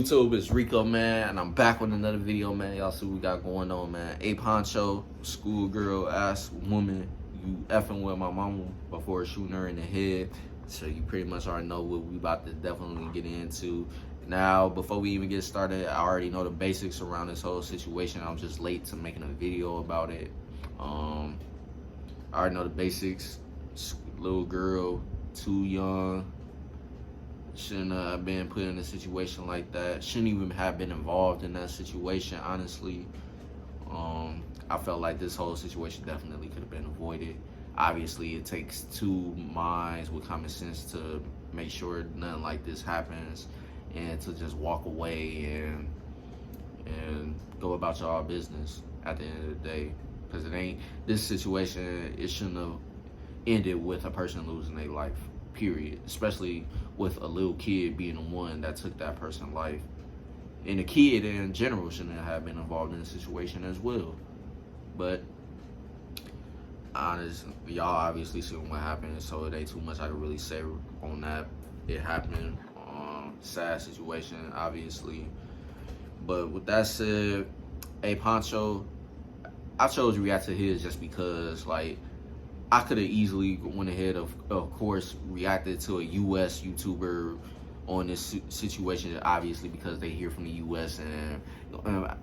YouTube? It's Rico, man, and I'm back with another video, man. Y'all see what we got going on, man. A Poncho, schoolgirl ass woman, you effing with my mama before shooting her in the head. So you pretty much already know what we about to definitely get into. Now, before we even get started, I already know the basics around this whole situation. I'm just late to making a video about it. I already know the basics. Little girl, too young. Shouldn't have been put in a situation like that. Shouldn't even have been involved in that situation, honestly. I felt like this whole situation definitely could have been avoided. Obviously, it takes two minds with common sense to make sure nothing like this happens and to just walk away and go about y'all business at the end of the day. Because it ain't, this situation, it shouldn't have ended with a person losing their life. Period. Especially with a little kid being the one that took that person's life. And the kid in general shouldn't have been involved in the situation as well. But honestly, y'all obviously seen what happened, so it ain't too much I can really say on that. It happened. Sad situation, obviously. But with that said, A Poncho, I chose to react to his just because, like, I could have easily went ahead of course, reacted to a U.S. YouTuber on this situation, obviously, because they hear from the U.S. and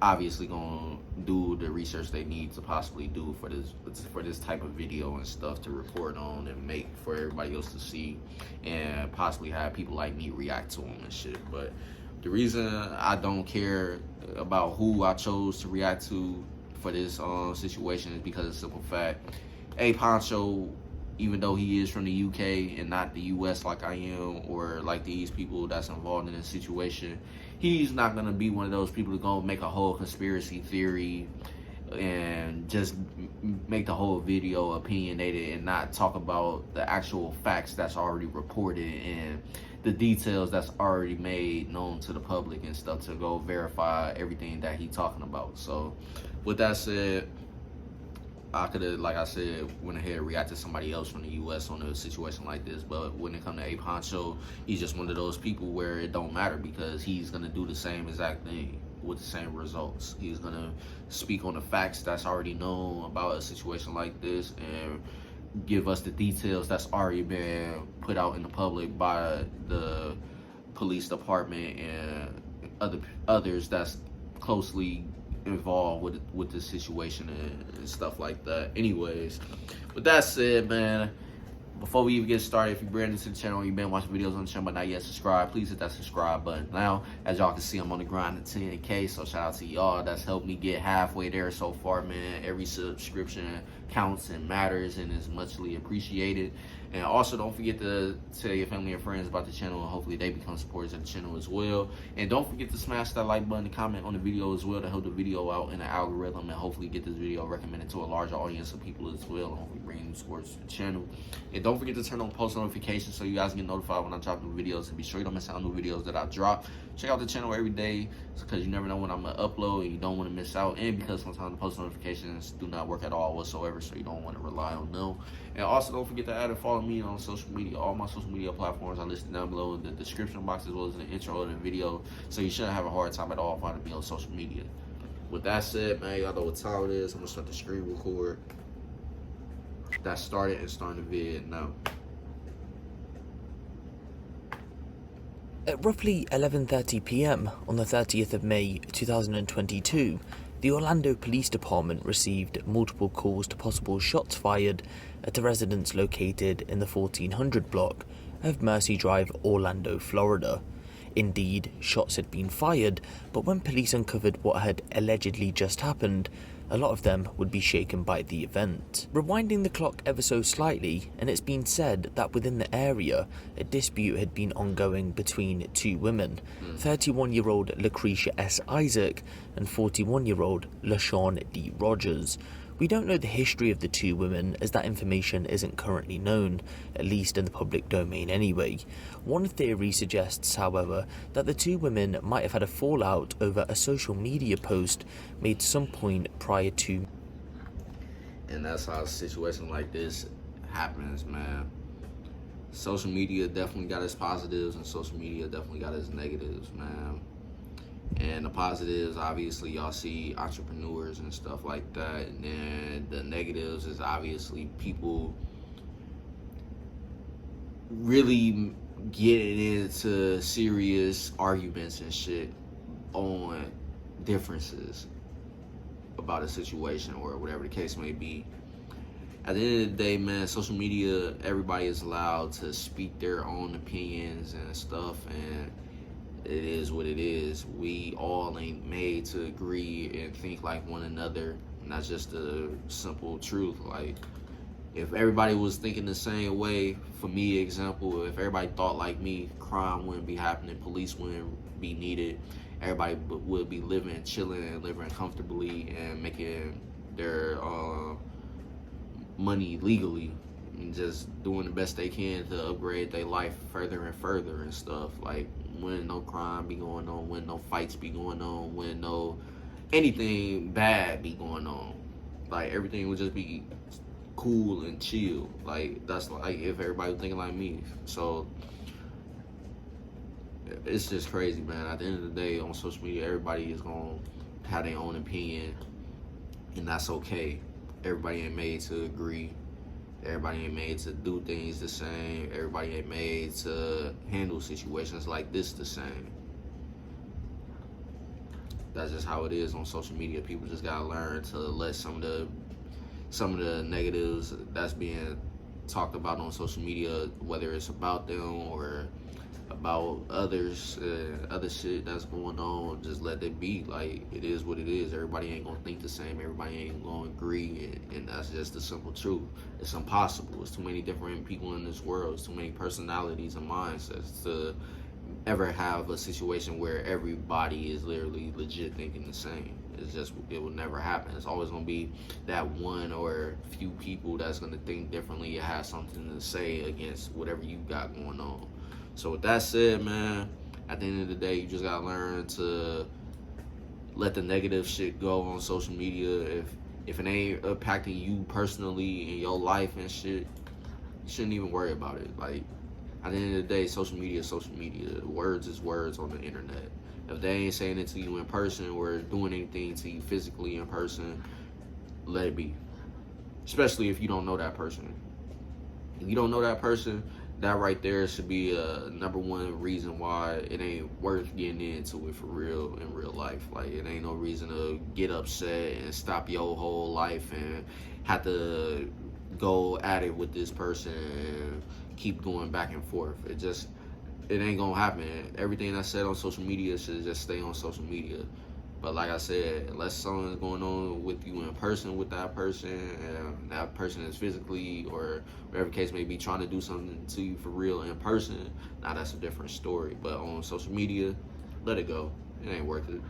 obviously gonna do the research they need to possibly do for this type of video and stuff to report on and make for everybody else to see, and possibly have people like me react to them and shit. But the reason I don't care about who I chose to react to for this situation is because of the simple fact, A Poncho, even though he is from the UK and not the US like I am, or like these people that's involved in this situation, he's not gonna be one of those people to go make a whole conspiracy theory and just make the whole video opinionated and not talk about the actual facts that's already reported and the details that's already made known to the public and stuff to go verify everything that he's talking about. So with that said, I could have, like I said, went ahead and reacted to somebody else from the U.S. on a situation like this. But when it comes to A Poncho, he's just one of those people where it don't matter because he's going to do the same exact thing with the same results. He's going to speak on the facts that's already known about a situation like this and give us the details that's already been put out in the public by the police department and others that's closely involved with this situation and stuff like that. Anyways, with that said, man, before we even get started, if you're brand new to the channel, you've been watching videos on the channel but not yet subscribed, please hit that subscribe button. Now, as y'all can see, I'm on the grind to 10K, so shout out to y'all that's helped me get halfway there so far, man. Every subscription counts and matters and is muchly appreciated. And also, don't forget to tell your family and friends about the channel, and hopefully they become supporters of the channel as well. And don't forget to smash that like button and comment on the video as well to help the video out in the algorithm and hopefully get this video recommended to a larger audience of people as well, and hopefully bring new supporters to the channel. And don't forget to turn on post notifications so you guys get notified when I drop new videos, and be sure you don't miss out on new videos that I drop. Check out the channel every day because you never know when I'm gonna upload and you don't want to miss out, and because sometimes the post notifications do not work at all whatsoever, so you don't want to rely on them. And also don't forget to add and follow me on social media. All my social media platforms are listed down below in the description box as well as in the intro of the video, so you shouldn't have a hard time at all finding me on social media. With that said, man, y'all know what time it is. I'm gonna start the screen record. That started and starting the vid now. At roughly 11:30 p.m. on the 30th of May 2022, the Orlando Police Department received multiple calls to possible shots fired at a residence located in the 1400 block of Mercy Drive, Orlando, Florida. Indeed, shots had been fired, but when police uncovered what had allegedly just happened, a lot of them would be shaken by the event. Rewinding the clock ever so slightly, and it's been said that within the area, a dispute had been ongoing between two women, 31-year-old Lucretia S. Isaac and 41-year-old LaShawn D. Rogers. We don't know the history of the two women, as that information isn't currently known, at least in the public domain anyway. One theory suggests, however, that the two women might have had a fallout over a social media post made some point prior to. And that's how a situation like this happens, man. Social media definitely got its positives and social media definitely got its negatives, man. And the positives, obviously, y'all see entrepreneurs and stuff like that. And then the negatives is obviously people really getting into serious arguments and shit on differences about a situation or whatever the case may be. At the end of the day, man, social media, everybody is allowed to speak their own opinions and stuff, and it is what it is. We all ain't made to agree and think like one another, and that's just the simple truth. Like, if everybody was thinking the same way, for me, example, if everybody thought like me, crime wouldn't be happening, police wouldn't be needed, everybody would be living, chilling, and living comfortably and making their money legally and just doing the best they can to upgrade their life further and further and stuff. Like, when no crime be going on, when no fights be going on, when no anything bad be going on. Like, everything would just be cool and chill. Like, that's like if everybody was thinking like me. So it's just crazy, man. At the end of the day, on social media, everybody is gonna have their own opinion, and that's okay. Everybody ain't made to agree. Everybody ain't made to do things the same. Everybody ain't made to handle situations like this the same. That's just how it is on social media. People just gotta learn to let some of the negatives that's being talked about on social media, whether it's about them or about others, other shit that's going on, just let it be. Like, it is what it is. Everybody ain't gonna think the same. Everybody ain't gonna agree, and that's just the simple truth. It's impossible. It's too many different people in this world. It's too many personalities and mindsets to ever have a situation where everybody is literally legit thinking the same. It's just, it will never happen. It's always gonna be that one or few people that's gonna think differently and have something to say against whatever you got going on. So with that said, man, at the end of the day, you just gotta learn to let the negative shit go on social media. If it ain't impacting you personally in your life and shit, you shouldn't even worry about it. Like, at the end of the day, social media is social media. Words is words on the internet. If they ain't saying it to you in person or doing anything to you physically in person, let it be. Especially if you don't know that person. If you don't know that person, that right there should be a number one reason why it ain't worth getting into it for real in real life. Like, it ain't no reason to get upset and stop your whole life and have to go at it with this person and keep going back and forth. It ain't gonna happen. Everything that's said on social media should just stay on social media. But like I said, unless something's going on with you in person with that person, and that person is physically or whatever case may be trying to do something to you for real in person, now that's a different story. But on social media, let it go. It ain't worth it.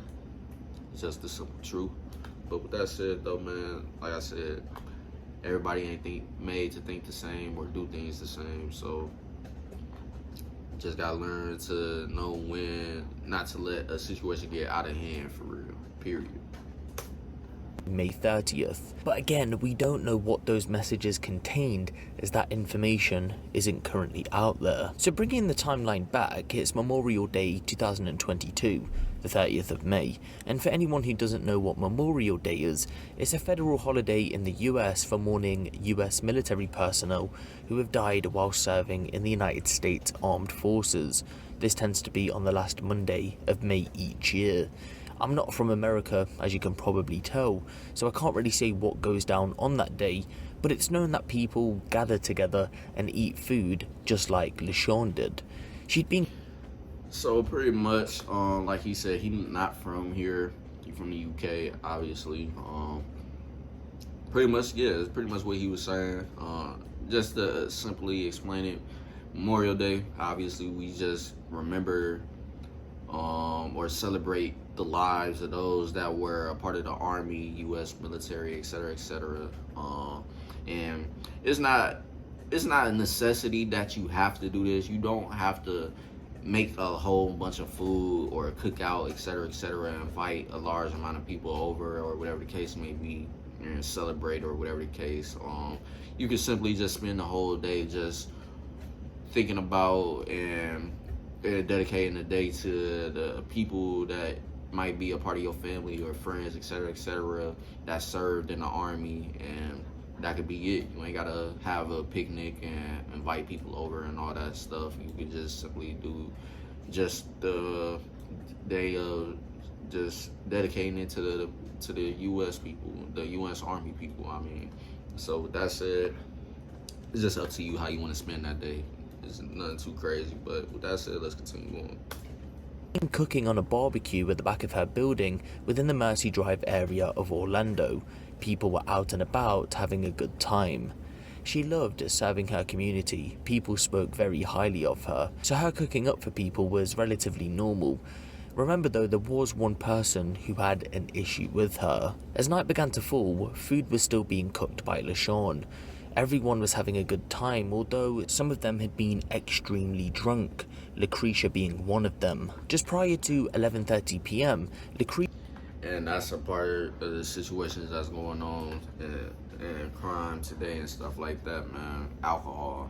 It's just the simple truth. But with that said, though, man, like I said, everybody ain't made to think the same or do things the same. So just gotta learn to know when not to let a situation get out of hand for real, period. May 30th. But again, we don't know what those messages contained, as that information isn't currently out there. So bringing the timeline back, it's Memorial Day 2022, the 30th of May, and for anyone who doesn't know what Memorial Day is, it's a federal holiday in the US for mourning US military personnel who have died while serving in the United States Armed Forces. This tends to be on the last Monday of May each year. I'm not from America, as you can probably tell, so I can't really say what goes down on that day, but it's known that people gather together and eat food just like LaShawn did. She'd been... So pretty much, like he said, he's not from here. He's from the UK, obviously. Pretty much, yeah, it's pretty much what he was saying. Just to simply explain it, Memorial Day, obviously, we just remember or celebrate the lives of those that were a part of the Army, U.S. military, etc., etc. And it's not a necessity that you have to do this. You don't have to make a whole bunch of food or cook out, etc., etc., and invite a large amount of people over or whatever the case may be and celebrate or whatever the case. You can simply just spend the whole day just thinking about and dedicating the day to the people that might be a part of your family or friends, etc., that served in the army, and that could be it. You ain't gotta have a picnic and invite people over and all that stuff. You could just simply do just the day of just dedicating it to the U.S. people, the U.S. Army people. I mean, so with that said, it's just up to you how you want to spend that day. It's nothing too crazy, but with that said, let's continue on. Cooking on a barbecue at the back of her building within the Mercy Drive area of Orlando. People were out and about having a good time. She loved serving her community. People spoke very highly of her, so her cooking up for people was relatively normal. Remember though, there was one person who had an issue with her. As night began to fall, food was still being cooked by LaShawn. Everyone was having a good time, although some of them had been extremely drunk, Lucretia being one of them. Just prior to 11:30 p.m, Lucretia... And that's a part of the situations that's going on in crime today and stuff like that, man. Alcohol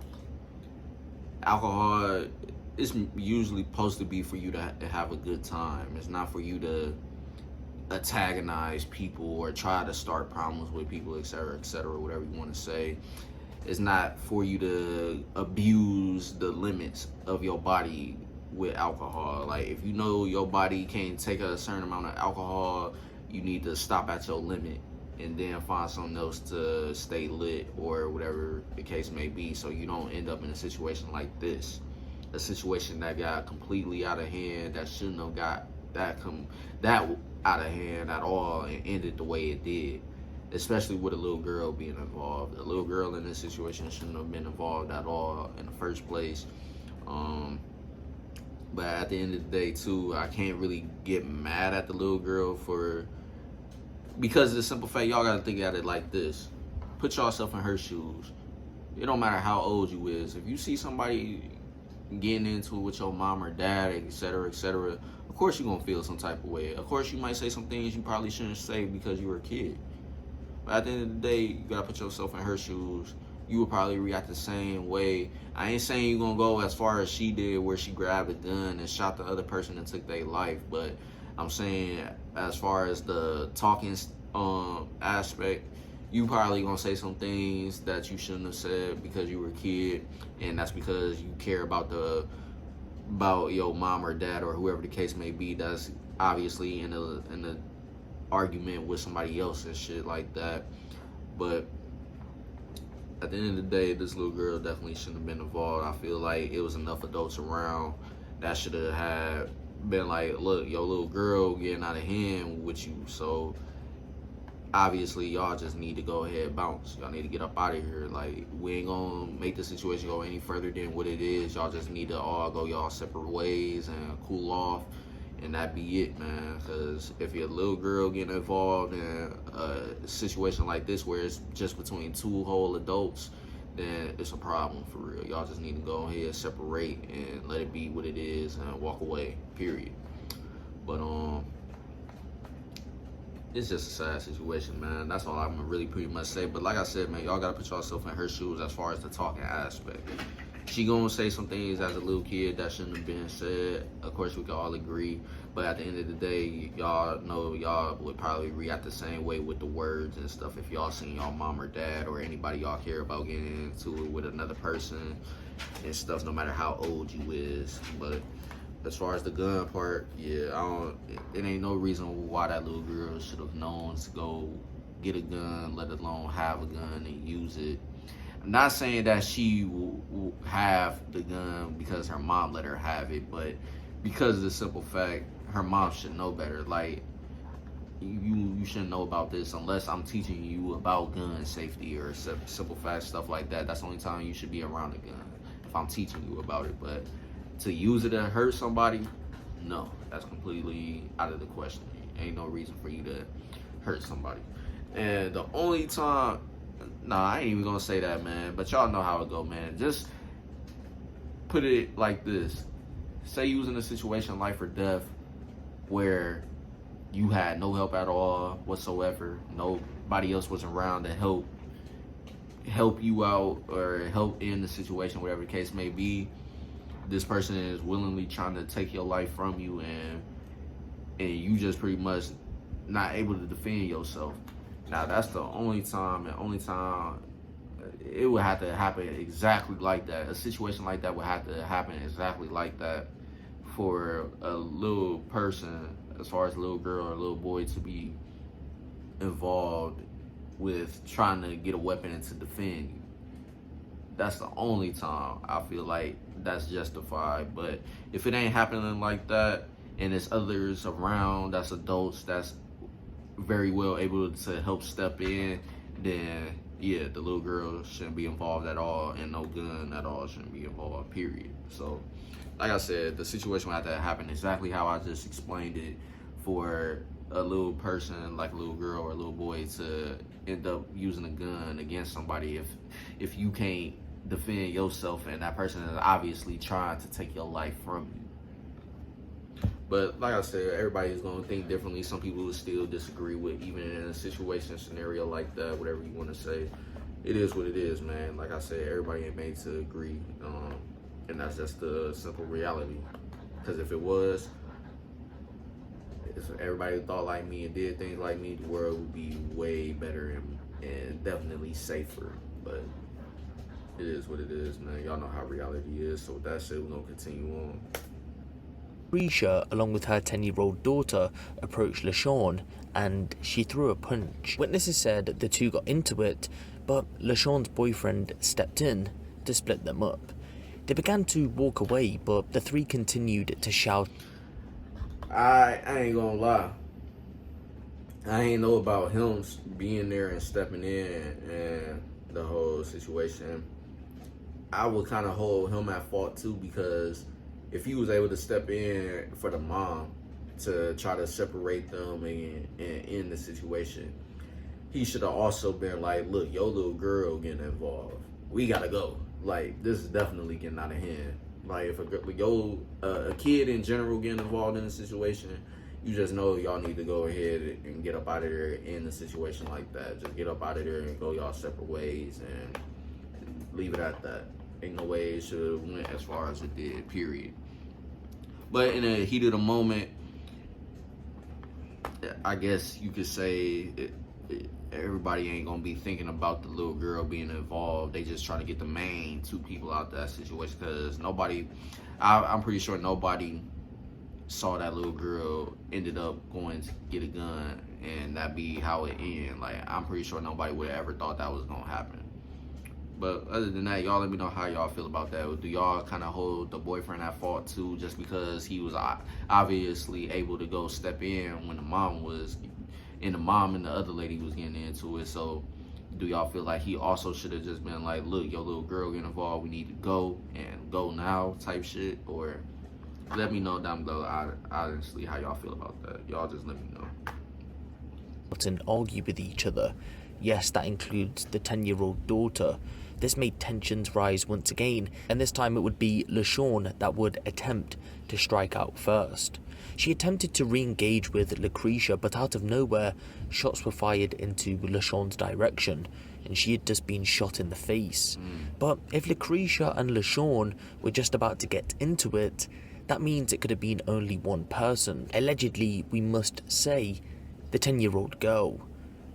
is usually supposed to be for you to have a good time. It's not for you to antagonize people or try to start problems with people, etc., whatever you want to say. It's not for you to abuse the limits of your body with alcohol. Like, if you know your body can't take a certain amount of alcohol, you need to stop at your limit and then find something else to stay lit or whatever the case may be, so you don't end up in a situation like this. A situation that got completely out of hand, that shouldn't have got that out of hand at all, and ended the way it did, especially with a little girl being involved. A little girl in this situation shouldn't have been involved at all in the first place. But at the end of the day too, I can't really get mad at the little girl because of the simple fact, y'all gotta think at it like this. Put yourself in her shoes. It don't matter how old you is. If you see somebody getting into it with your mom or dad, etc., of course you're gonna feel some type of way. Of course you might say some things you probably shouldn't say because you were a kid. But at the end of the day, you gotta put yourself in her shoes. You would probably react the same way. I ain't saying you're gonna go as far as she did, where she grabbed a gun and shot the other person and took their life, but I'm saying as far as the talking aspect, you probably gonna say some things that you shouldn't have said because you were a kid, and that's because you care about your mom or dad or whoever the case may be. That's obviously in a argument with somebody else and shit like that. But at the end of the day, this little girl definitely shouldn't have been involved. I feel like it was enough adults around that should have been like, look, your little girl getting out of hand with you, so obviously y'all just need to go ahead and bounce. Y'all need to get up out of here. Like, we ain't gonna make the situation go any further than what it is. Y'all just need to all go y'all separate ways and cool off, and that be it, man. Because if your little girl getting involved in a situation like this where it's just between two whole adults, then it's a problem for real. Y'all just need to go ahead, separate, and let it be what it is and walk away, period. But it's just a sad situation, man. That's all I'm gonna really pretty much say. But like I said, man, y'all gotta put yourself in her shoes as far as the talking aspect. She gonna say some things as a little kid that shouldn't have been said. Of course, we can all agree. But at the end of the day, y'all know y'all would probably react the same way with the words and stuff if y'all seen y'all mom or dad or anybody y'all care about getting into it with another person and stuff, no matter how old you is. But as far as the gun part, yeah, it ain't no reason why that little girl should have known to go get a gun, let alone have a gun and use it. I'm not saying that she will have the gun because her mom let her have it, but because of the simple fact, her mom should know better. Like, you shouldn't know about this unless I'm teaching you about gun safety or simple fact stuff like that. That's the only time you should be around a gun, if I'm teaching you about it. But to use it to hurt somebody, no, that's completely out of the question. Ain't no reason for you to hurt somebody. And the only time, I ain't even gonna say that, man, but y'all know how it go, man. Just put it like this. Say you was in a situation, life or death, where you had no help at all whatsoever. Nobody else was around to help you out or help in the situation, whatever the case may be. This person is willingly trying to take your life from you, and and you just pretty much not able to defend yourself. Now that's the only time it would have to happen exactly like that. A situation like that would have to happen exactly like that for a little person, as far as a little girl or a little boy, to be involved with trying to get a weapon and to defend you. That's the only time I feel like that's justified. But if it ain't happening like that, and there's others around that's adults that's very well able to help step in, then yeah, the little girl shouldn't be involved at all, and no gun at all shouldn't be involved, period. So like I said, the situation would have to happen exactly how I just explained it for a little person, like a little girl or a little boy, to end up using a gun against somebody if you can't defend yourself and that person is obviously trying to take your life from you. But like I said, everybody's gonna think differently. Some people will still disagree with, even in a situation, scenario like that, whatever you want to say. It is what it is, man. Like I said, everybody ain't made to agree, and that's just the simple reality. Because if it was, if everybody thought like me and did things like me, the world would be way better and definitely safer. But it is what it is, man. Y'all know how reality is. So with that said, we're gonna continue on. Lucretia, along with her 10-year-old daughter, approached LaShawn and she threw a punch. Witnesses said the two got into it, but LaShawn's boyfriend stepped in to split them up. They began to walk away, but the three continued to shout. I ain't gonna lie. I ain't know about him being there and stepping in and the whole situation. I would kind of hold him at fault too, because if he was able to step in for the mom to try to separate them and end the situation, he should have also been like, look, your little girl getting involved. We gotta go. Like, this is definitely getting out of hand. Like, if a kid in general getting involved in a situation, you just know y'all need to go ahead and get up out of there in a situation like that. Just get up out of there and go y'all separate ways and leave it at that. Ain't no way it should have went as far as it did, period. But in the heat of the moment, I guess you could say everybody ain't gonna be thinking about the little girl being involved. They just trying to get the main two people out that situation, because I'm pretty sure nobody saw that little girl ended up going to get a gun and that be how it ended. Like, I'm pretty sure nobody would have ever thought that was gonna happen. But other than that, y'all let me know how y'all feel about that. Do y'all kind of hold the boyfriend at fault too, just because he was obviously able to go step in when the mom and the other lady was getting into it? So do y'all feel like he also should have just been like, look, your little girl getting involved, we need to go and go now type shit? Or let me know down below, honestly, how y'all feel about that. Y'all just let me know. And argue with each other. Yes, that includes the 10-year-old daughter. This made tensions rise once again, and this time it would be LaShawn that would attempt to strike out first. She attempted to re-engage with Lucretia, but out of nowhere, shots were fired into LaShawn's direction, and she had just been shot in the face. But if Lucretia and LaShawn were just about to get into it, that means it could have been only one person. Allegedly, we must say, the 10-year-old girl.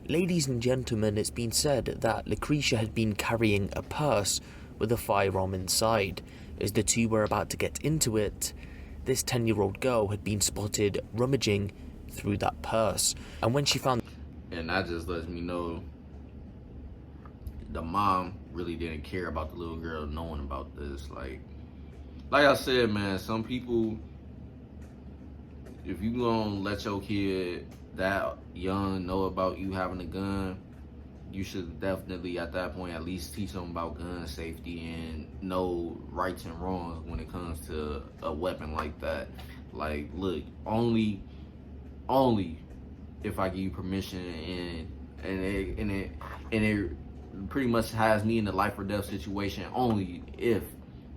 Ladies and gentlemen, it's been said that Lucretia had been carrying a purse with a firearm inside. As the two were about to get into it, this 10-year-old girl had been spotted rummaging through that purse. And when she found... And that just lets me know the mom really didn't care about the little girl knowing about this. Like I said, man, some people, if you gonna let your kid that young know about you having a gun, you should definitely at that point at least teach them about gun safety and know rights and wrongs when it comes to a weapon like that. Like, look, only if I give you permission and it pretty much has me in a life or death situation, only if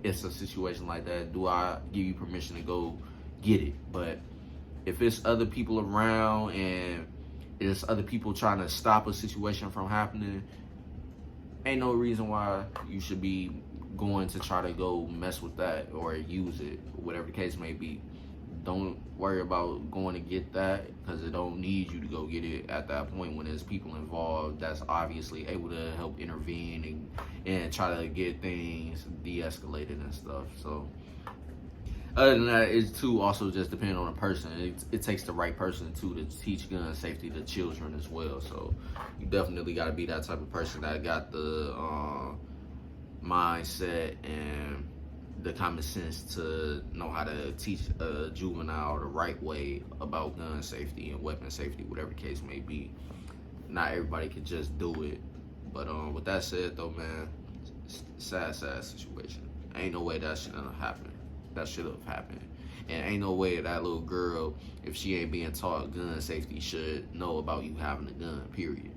it's a situation like that do I give you permission to go get it. But if it's other people around and it's other people trying to stop a situation from happening, ain't no reason why you should be going to try to go mess with that or use it, whatever the case may be. don't worry about going to get that, because it don't need you to go get it at that point when there's people involved that's obviously able to help intervene and try to get things de-escalated and stuff. So other than that, it's too also just depending on the person. It takes the right person too to teach gun safety to children as well. So you definitely got to be that type of person that got the mindset and the common sense to know how to teach a juvenile the right way about gun safety and weapon safety, whatever the case may be. Not everybody can just do it. But with that said though, man, sad situation. Ain't no way that should have happened. That should have happened. And ain't no way that little girl, if she ain't being taught gun safety, should know about you having a gun, period.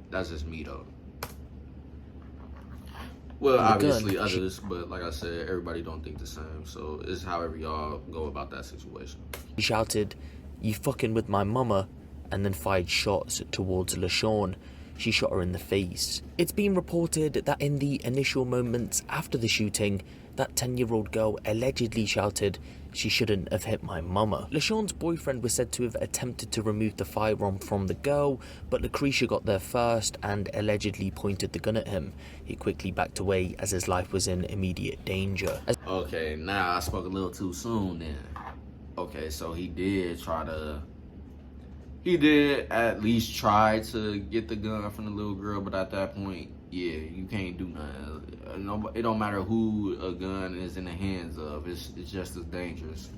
That's just me though. Well, obviously others, but like I said, everybody don't think the same. So it's however y'all go about that situation. He shouted, "You fucking with my mama," and then fired shots towards LaShawn. She shot her in the face. It's been reported that in the initial moments after the shooting, that 10-year-old girl allegedly shouted, "She shouldn't have hit my mama." LaShawn's boyfriend was said to have attempted to remove the firearm from the girl, but Lucretia got there first and allegedly pointed the gun at him. He quickly backed away as his life was in immediate danger. Okay, now I spoke a little too soon then. Okay, so he did at least try to get the gun from the little girl, but at that point, yeah, you can't do nothing. It don't matter who a gun is in the hands of. It's just as dangerous.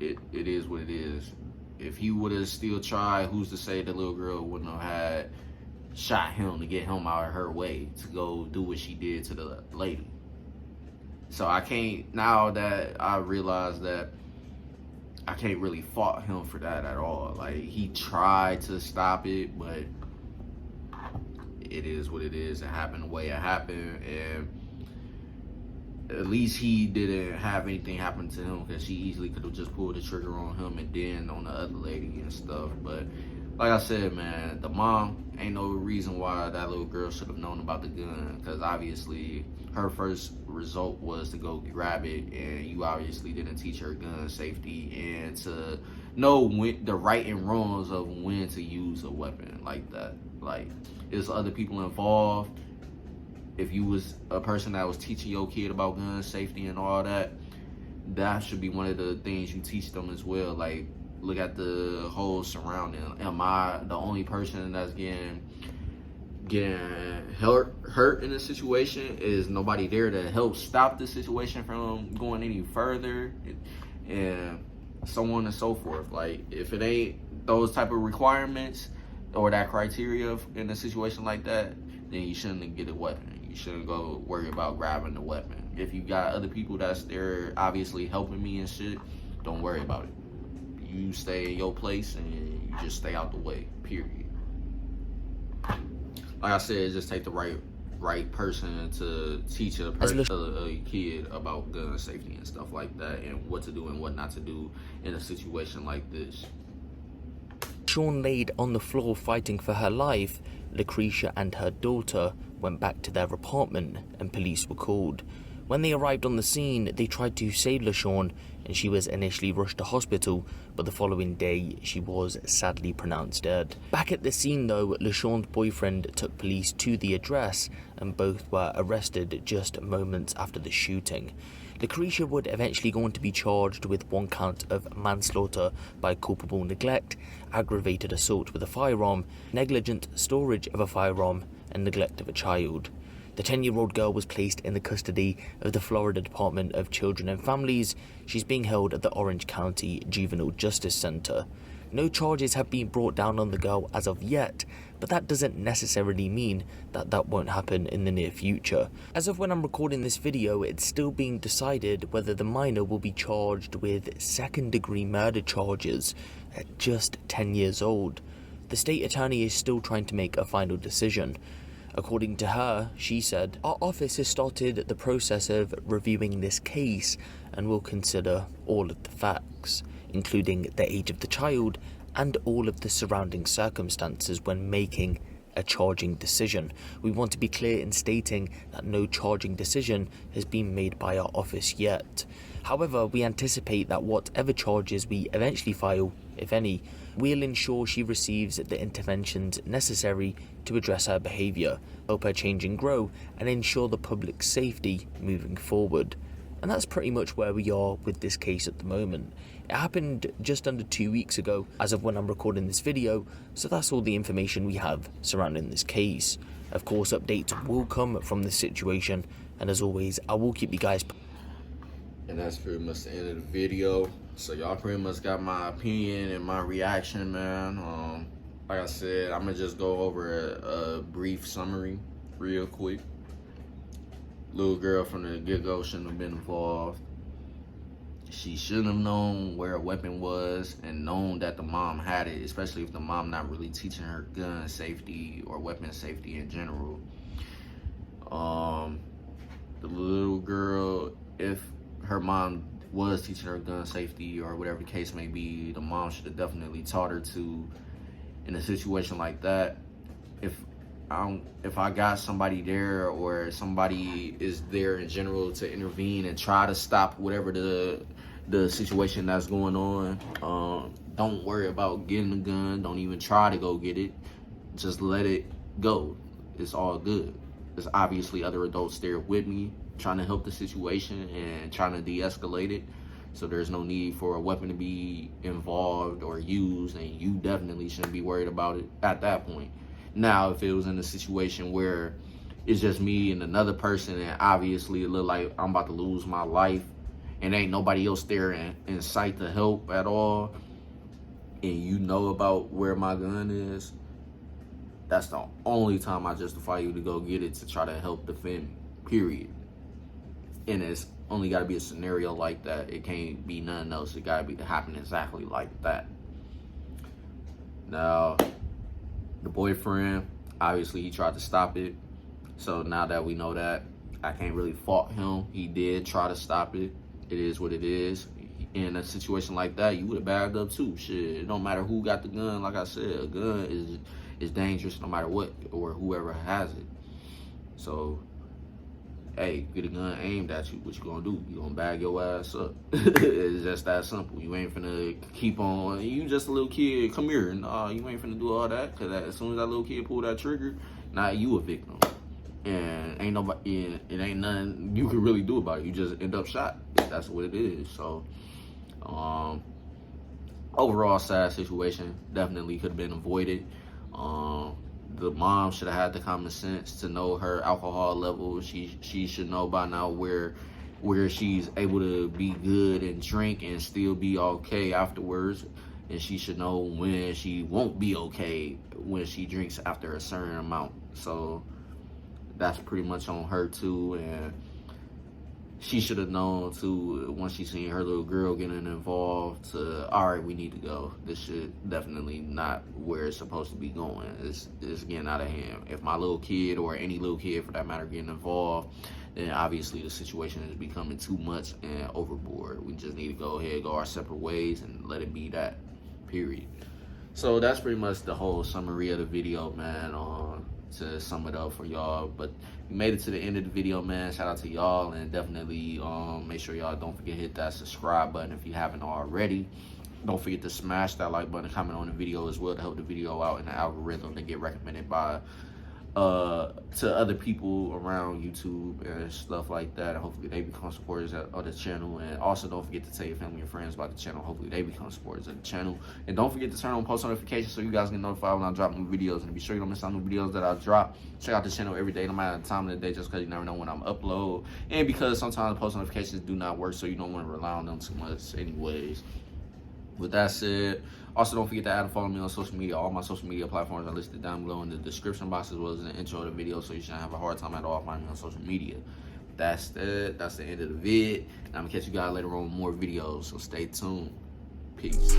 It is what it is. If he would have still tried, who's to say the little girl wouldn't have had shot him to get him out of her way to go do what she did to the lady. So I can't, now that I realize that, I can't really fault him for that at all. Like, he tried to stop it, but it is what it is. It happened the way it happened, and at least he didn't have anything happen to him, because she easily could have just pulled the trigger on him and then on the other lady and stuff. But like I said, man, the mom, ain't no reason why that little girl should have known about the gun, because obviously her first result was to go grab it, and you obviously didn't teach her gun safety and to know when, the right and wrongs of when to use a weapon like that. Like, there's other people involved. If you was a person that was teaching your kid about gun safety and all that, that should be one of the things you teach them as well. Like, look at the whole surrounding. Am I the only person that's getting hurt in this situation? Is nobody there to help stop the situation from going any further? And so on and so forth. Like, if it ain't those type of requirements or that criteria in a situation like that, then you shouldn't get a weapon. You shouldn't go worry about grabbing the weapon. If you got other people that's there obviously helping me and shit, don't worry about it. You stay in your place and you just stay out the way, period. Like I said, just take the right person to teach a kid about gun safety and stuff like that, and what to do and what not to do in a situation like this. Sean laid on the floor fighting for her life. Lucretia and her daughter went back to their apartment and police were called. When they arrived on the scene, they tried to save LaShawn, and she was initially rushed to hospital, but the following day she was sadly pronounced dead. Back at the scene though, LaShawn's boyfriend took police to the address and both were arrested just moments after the shooting. Lucretia would eventually go on to be charged with 1 count of manslaughter by culpable neglect, aggravated assault with a firearm, negligent storage of a firearm, and neglect of a child. The 10-year-old girl was placed in the custody of the Florida Department of Children and Families. She's being held at the Orange County Juvenile Justice Center. No charges have been brought down on the girl as of yet, but that doesn't necessarily mean that that won't happen in the near future. As of when I'm recording this video, it's still being decided whether the minor will be charged with second-degree murder charges at just 10 years old. The state attorney is still trying to make a final decision. According to her, she said, "Our office has started the process of reviewing this case and will consider all of the facts, including the age of the child and all of the surrounding circumstances when making a charging decision. We want to be clear in stating that no charging decision has been made by our office yet. However, we anticipate that whatever charges we eventually file, if any, we'll ensure she receives the interventions necessary to address her behaviour, help her change and grow, and ensure the public's safety moving forward. And that's pretty much where we are with this case at the moment. It happened just under 2 weeks ago, as of when I'm recording this video, so that's all the information we have surrounding this case. Of course, updates will come from this situation, and as always, I will keep you guys. And that's pretty much the end of the video. So y'all pretty much got my opinion and my reaction, man. Like I said, I'm gonna just go over a brief summary real quick. Little girl from the get-go shouldn't have been involved. She shouldn't have known where a weapon was and known that the mom had it, especially if the mom not really teaching her gun safety or weapon safety in general. The little girl, if her mom was teaching her gun safety or whatever the case may be, the mom should have definitely taught her to in a situation like that. If I got somebody there or somebody is there in general to intervene and try to stop whatever the situation that's going on, don't worry about getting the gun. Don't even try to go get it. Just let it go. It's all good. There's obviously other adults there with me trying to help the situation and trying to de-escalate it. So there's no need for a weapon to be involved or used, and you definitely shouldn't be worried about it at that point. Now, if it was in a situation where it's just me and another person, and obviously it look like I'm about to lose my life and ain't nobody else there in sight to help at all, and you know about where my gun is, that's the only time I justify you to go get it, to try to help defend me, period. And it's only got to be a scenario like that. It can't be nothing else. It got to be to happen exactly like that. Now, the boyfriend, obviously he tried to stop it. So now that we know that, I can't really fault him. He did try to stop it. It is what it is. In a situation like that, you would have bagged up too. Shit, it don't matter who got the gun. Like I said, a gun is dangerous no matter what, or whoever has it. So, hey, get a gun aimed at you, what you gonna do? You gonna bag your ass up. It's just that simple. You ain't finna keep on, you just a little kid, come here. Nah, you ain't finna do all that, because as soon as that little kid pull that trigger, now you a victim. And ain't nobody, it ain't nothing you can really do about it. You just end up shot. That's what it is. So, overall sad situation, definitely could have been avoided. The mom should have had the common sense to know her alcohol level. She should know by now where she's able to be good and drink and still be okay afterwards. And she should know when she won't be okay when she drinks after a certain amount. So that's pretty much on her too. And she should have known too, once she seen her little girl getting involved, to, all right, we need to go. This shit definitely not where it's supposed to be going. It's getting out of hand. If my little kid, or any little kid for that matter, getting involved, then obviously the situation is becoming too much and overboard. We just need to go ahead, go our separate ways, and let it be that, period. So that's pretty much the whole summary of the video, man, to sum it up for y'all. But you made it to the end of the video, man. Shout out to y'all, and definitely make sure y'all don't forget to hit that subscribe button if you haven't already. Don't forget to smash that like button, comment on the video as well to help the video out in the algorithm to get recommended by to other people around YouTube and stuff like that. And hopefully they become supporters of the channel. And also don't forget to tell your family and friends about the channel. Hopefully they become supporters of the channel. And don't forget to turn on post notifications so you guys get notified when I drop new videos. And be sure you don't miss out on new videos that I drop. Check out the channel every day, no matter the time of the day, just because you never know when I'm upload. And because sometimes the post notifications do not work, so you don't want to rely on them too much anyways. With that said, also don't forget to add and follow me on social media. All my social media platforms are listed down below in the description box, as well as in the intro of the video, so you shouldn't have a hard time at all finding me on social media. That's the end of the vid. And I'm gonna catch you guys later on with more videos, so stay tuned. Peace.